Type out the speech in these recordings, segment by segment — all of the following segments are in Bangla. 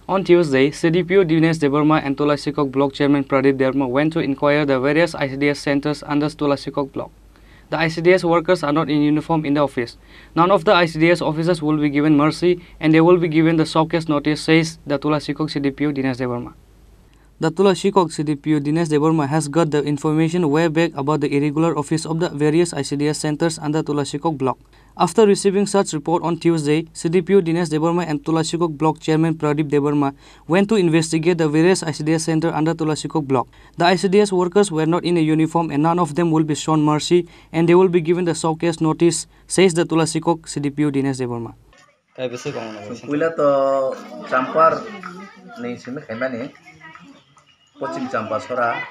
On Tuesday, CDPO Dinesh Debarma and Tulasikok Block Chairman Pradeep Derma went to inquire the various ICDS centers under Tulasikok Block. The ICDS workers are not in uniform in the office. None of the ICDS officers will be given mercy and they will be given the showcase notice, says the Tulasikok CDPO Dinesh Debarma. The Tulasikok CDPO Dinesh Debarma has got the information way back about the irregular office of the various ICDS centers under Tulasikok Block. After receiving such report on Tuesday, CDPO Dinesh Debarma and Tulasikok Block Chairman Pradeep Debarma went to investigate the various ICDS centers under Tulasikok Block. The ICDS workers were not in a uniform and none of them will be shown mercy and they will be given the showcase notice, says the Tulasikok CDPO Dinesh Debarma. Pula to Champar ni simi khaimani Pochin Champa Sora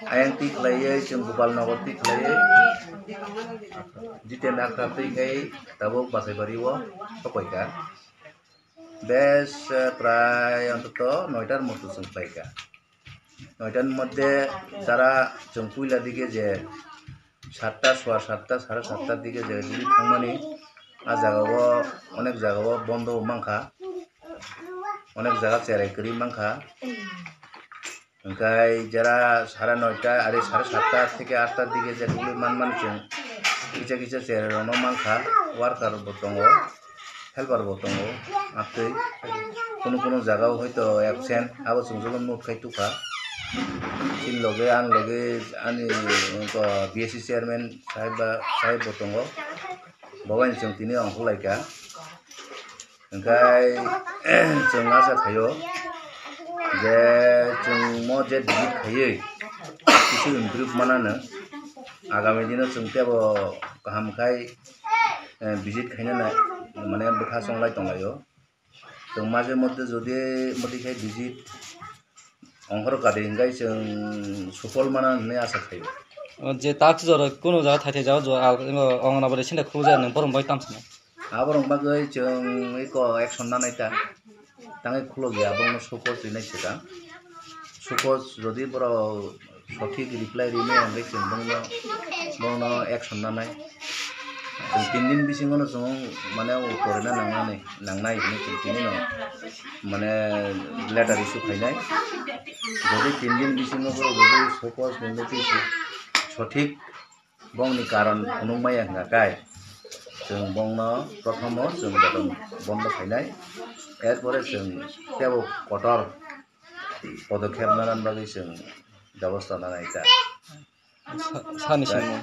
Ayang tik laye chung Gopal Nagar tik laye Jiten akra tik kai tabuk basai bariwo tokoika বেশ প্রায় অন্তত 9টার মতো जों পাইকা 9টার মধ্যে যারা जों পুইলা দিকে যে 7টা সোয়া 7টা 7:30টার দিকে যে যদি থাকমানি আ জায়গাও অনেক জায়গাও বন্ধ মাংখা অনেক জায়গা চেরাই করি মাংখা ओंखाय যারা 9:30 আর 7:30 থেকে 8টার দিকে যে গুলি মানুষজন কিছু কিছু চেরানো মাংখা ওয়ার্কার বতঙ্গ হেল্পার বতঙ্গ আপনি কোন জায়গাও হয়তো অ্যাবসেন্ট আবার সংযোজন নোট খাইতুকা তিন লগে আন লগে আনি বিএসসি চেয়ারম্যান সাহেব বতঙ্গ বগাইন जों তিনি অংশ লাইকা ओंखाय जों आसा थायो যে जों मो जे ভিজিট খাইয়ে কিছু ইমপ্রুভ মানানো আগামী দিনে जों তেবো গাহামখাই ভিজিট খাইনা না মানে বখা সংলাই তংলাयो जों মাঝে মধ্যে যদি মতিখাই ভিজিট অংহর কাদে হিংগাই जों সফল মানানো আশা থাयो যে তাক জর কোন জায়গা থাইতে যাও জ অঙ্গনাবাড়ি সিনটা খুঁজা নে বরং বাই তামছ না আবরং বাগৈ जों ইকো অ্যাকশন নানাইতা তাঙ্গে খুলো গিয়া বং সপোজ দিনাইছিকা সপোজ যদি বড় সঠিক রিপ্লাই রিনে আঙ্গাই जों বং অ্যাকশন নানাই जों 3 दिन बिसिङावनो जों माने फरायना नांनाय जों तिनि न माने लेटार इस्यु खाइनाय যদি 3 दिन बिसिङाव যদি सपोज नोंनि সঠিক बंनि कारण अनुमाय हांगाकाय जों बंनो प्रथमो जों बेतन बन्द खाइनाय एरपरे जों तेबो कटर पदक्षेप नानान बागै जों व्यवस्था नानायता सानि सिनो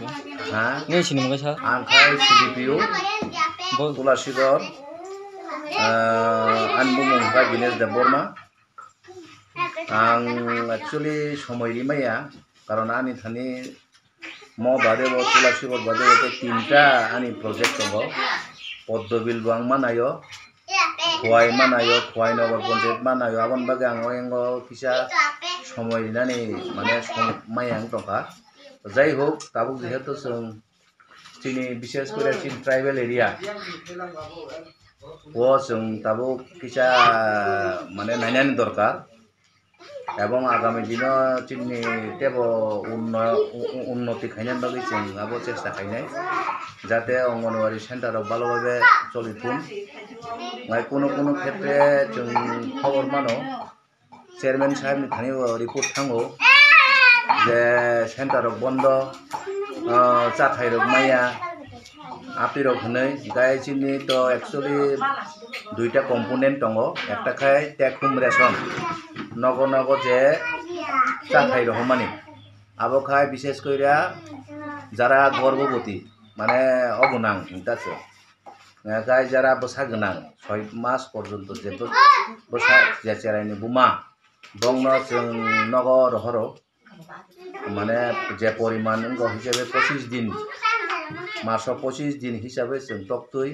हा नै सिनो मगा सा आंखाय सिडिपिउ तुलासिगर आनबुमंगा दिनेश देबबर्मा आं एक्चुअली समयनि माया कारण आनि थानि म बादे तुलासिगर बादे 3टा आनि प्रोजेक्ट दङ पद्मबिल बां मानायो खवाय मानायो खवाय नगर पन्चायत मानायो आबन बागे आं एंगो किसा समय दिनानि माने मायां दंखा যাই হোক তাবুক যেহেতু চিনি বিশেষ করে চিন ট্রাইবেল এরিয়া ও जों তাবুক কিছা মানে নাইনানি দরকার এবং আগামী দিনে চিনি তেব উন্নতি খাইনার বাকি जों আবো চেষ্টা খাইনাই যাতে অঙ্গনওয়াড়ি সেন্টারও ভালোভাবে চলিতুন কোনো ক্ষেত্রে जों খবর মানো চেয়ারম্যান সাহেবনি থানি রিপোর্ট থাঙ্গো যে সেন্টার বন্ধ চাথাই রক মাইয়া আপনি রক হनै গাই চিনি তো एक्चुअली 2টা কম্পোনেন্ট দङ একটা খাই টেক হোম রেশন নগ নগ যে চাথাই রক মানি আবো খাই বিশেষ কইরা যারা গর্ভবতী মানে অগুনাং ইতাছে গাই যারা বসা গোনাং 6 মাস পর্যন্ত যে বসা যে চেরাইনি বুমা বংন जों নগর হর মানে যে পরিমাণ হিসাবে 25 দিন মাসও 25 দিন হিসাবে जों তক্তই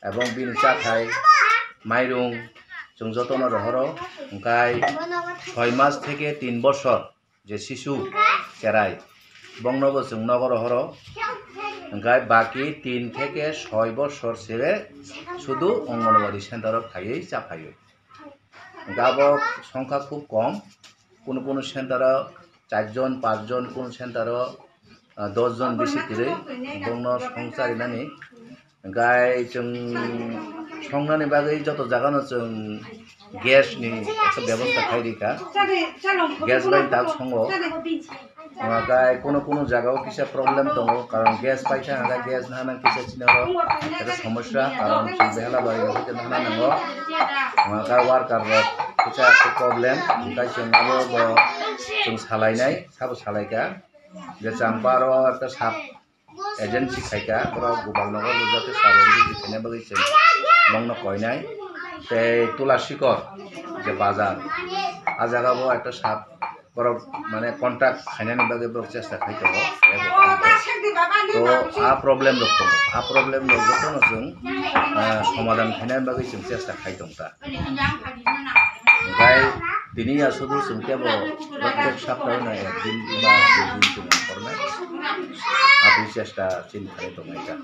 এবং বিন চাথাই মাইরং जों যতন রহর গাই 6 মাস থেকে 3 বছর যে শিশু চেরাই বংনব जों নগর হর গাই বাকি 3 থেকে 6 বছর ছেড়ে শুধু অঙ্গনওয়াড়ি সেন্টারে খাইয়ে চাপাইয়ে গাবো সংখ্যা খুব কম কোন সেন্টারে 4 জন 5 জন কোন সেন্টারে 10 জন বেশি করে বংন সংসারিনানি গাই जों संनानै बागै जत जागानो जों गेसनि একটা ব্যবস্থা খাইরিকা গ্যাস বাই তাক संगो ओमफ्राय কোনো জায়গাও किसा प्रॉब्लेम दङ कारण গ্যাস পাইছা हागा গ্যাস नाना किसा चिनारो এটা সমস্যা কারণ जों बेहला बारि हइते नाना नंगो ओमफ्राय वार्कार किसा प्रॉब्लेम ओमफ्राय जों आबो जों सालायनाय साबो सालायका যে চাম্পারো একটা সাপ এজেন্সি খাইকা বড় গোপালনগর বুঝাতে সাপ এজেন্সি খাইনা বাগিছে মংন কয়নাই তে তুলাশিকর যে বাজার আ জায়গাবো একটা সাপ বড় মানে কন্ট্রাক্ট খাইনানি বাগে বড় চেষ্টা খাইতো তো আ প্রবলেম রকম আ প্রবলেম রকম जों সমাধান খাইনানি বাগে जों চেষ্টা খাইতংতা ओमफ्राय दिनै শুধু जों কেবল প্রত্যেক সপ্তাহে একদিন বা দুদিন जों করনাই আপনি চেষ্টা চিন্তা খাইতো এটা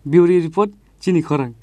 Bureau report Chini Khorang.